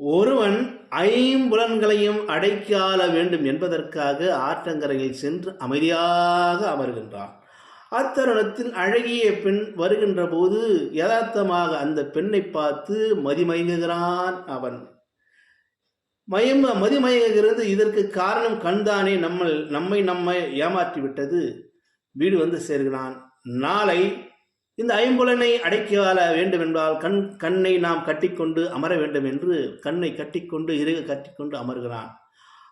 ஒருவன் ஐம்புலன்களையும் அடக்கியாள வேண்டும் என்பதற்காக ஆற்றங்கரையில் சென்று அமைதியாக அமர்கின்றான். அத்தருணத்தில் அழகிய பெண் வருகின்ற போது யதார்த்தமாக அந்த பெண்ணை பார்த்து மதிமயங்குகிறான். அவன் மதிமயங்குகிறது. இதற்கு காரணம் கண்தானே. நம்மை ஏமாற்றிவிட்டது. வீடு வந்து சேர்கிறான். நாளை இந்த ஐம்புலனை அடக்கி வாழ வேண்டும் என்றால் கண்ணை நாம் கட்டிக்கொண்டு அமர வேண்டும் என்று கண்ணை கட்டிக்கொண்டு இறுக கட்டிக்கொண்டு அமர்கிறான்.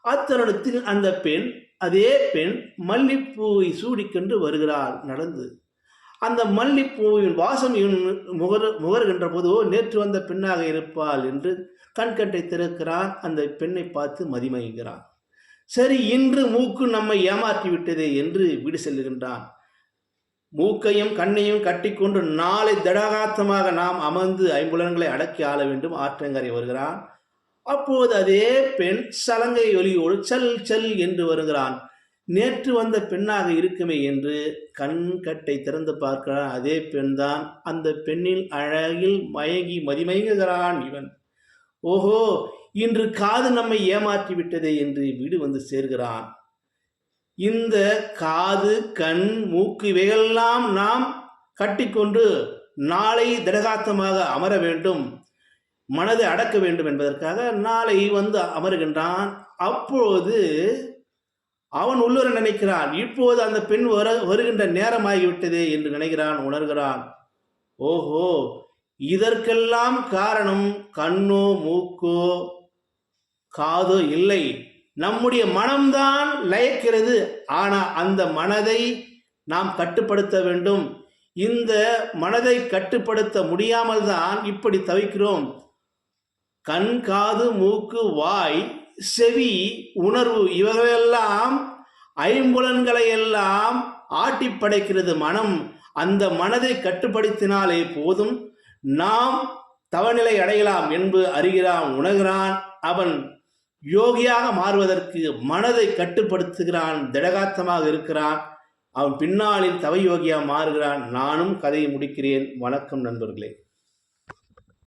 அத்தருணத்தில் அந்த பெண், அதே பெண் மல்லிப்பூவை சூடிக்கொண்டு வருகிறாள் நடந்து. அந்த மல்லிப்பூவின் வாசம் முகர்கின்ற போது நேற்று வந்த பெண்ணாக இருப்பாள் என்று கண்கட்டை திறக்கிறான். அந்த பெண்ணை பார்த்து மதிமயங்கிறான். சரி, இன்று மூக்கு நம்மை ஏமாற்றி விட்டதே என்று வீடு செல்லுகின்றான். மூக்கையும் கண்ணையும் கட்டிக்கொண்டு நாளை திடகாத்தமாக நாம் அமர்ந்து ஐம்புலன்களை அடக்கி ஆள வேண்டும். ஆற்றங்கரை வருகிறான். அப்போது அதே பெண் சலங்கை ஒலியோடு சல் சல் என்று வருகிறான். நேற்று வந்த பெண்ணாக இருக்குமே என்று கண் கட்டை திறந்து பார்க்கிறான். அதே பெண் தான். அந்த பெண்ணின் அழகில் மயங்கி மதிமயங்குகிறான் இவன். ஓஹோ, இன்று காது நம்மை ஏமாற்றி விட்டதே என்று வீடு வந்து சேர்கிறான். இந்த காது, கண், மூக்கு இவையெல்லாம் நாம் கட்டிக்கொண்டு நாளை திடகாத்தமாக அமர வேண்டும், மனதை அடக்க வேண்டும் என்பதற்காக நாளை வந்து அமருகின்றான். அப்போது அவன் உள்ளுர நினைக்கிறான், இப்போது அந்த பெண் வருகின்ற நேரமாகிவிட்டதே என்று நினைக்கிறான், உணர்கிறான். ஓஹோ, இதற்கெல்லாம் காரணம் கண்ணோ மூக்கோ காதோ இல்லை, நம்முடைய மனம்தான் லயிக்கிறது. ஆனால் அந்த மனதை நாம் கட்டுப்படுத்த வேண்டும். இந்த மனதை கட்டுப்படுத்த முடியாமல் தான் இப்படி தவிக்கிறோம். கண், காது, மூக்கு, வாய், செவி, உணர்வு இவைகளெல்லாம் ஐம்புலன்களை எல்லாம் ஆட்டி படைக்கிறது மனம். அந்த மனதை கட்டுப்படுத்தினாலே போதும், நாம் தவநிலை அடையலாம் என்று அறிகிறான், உணர்கிறான். அவன் யோகியாக மாறுவதற்கு மனதை கட்டுப்படுத்துகிறான், திடகாத்தமாக இருக்கிறான். அவன் பின்னாளில் தவ யோகியாக மாறுகிறான். நானும் கதையை முடிக்கிறேன். வணக்கம் நண்பர்களே.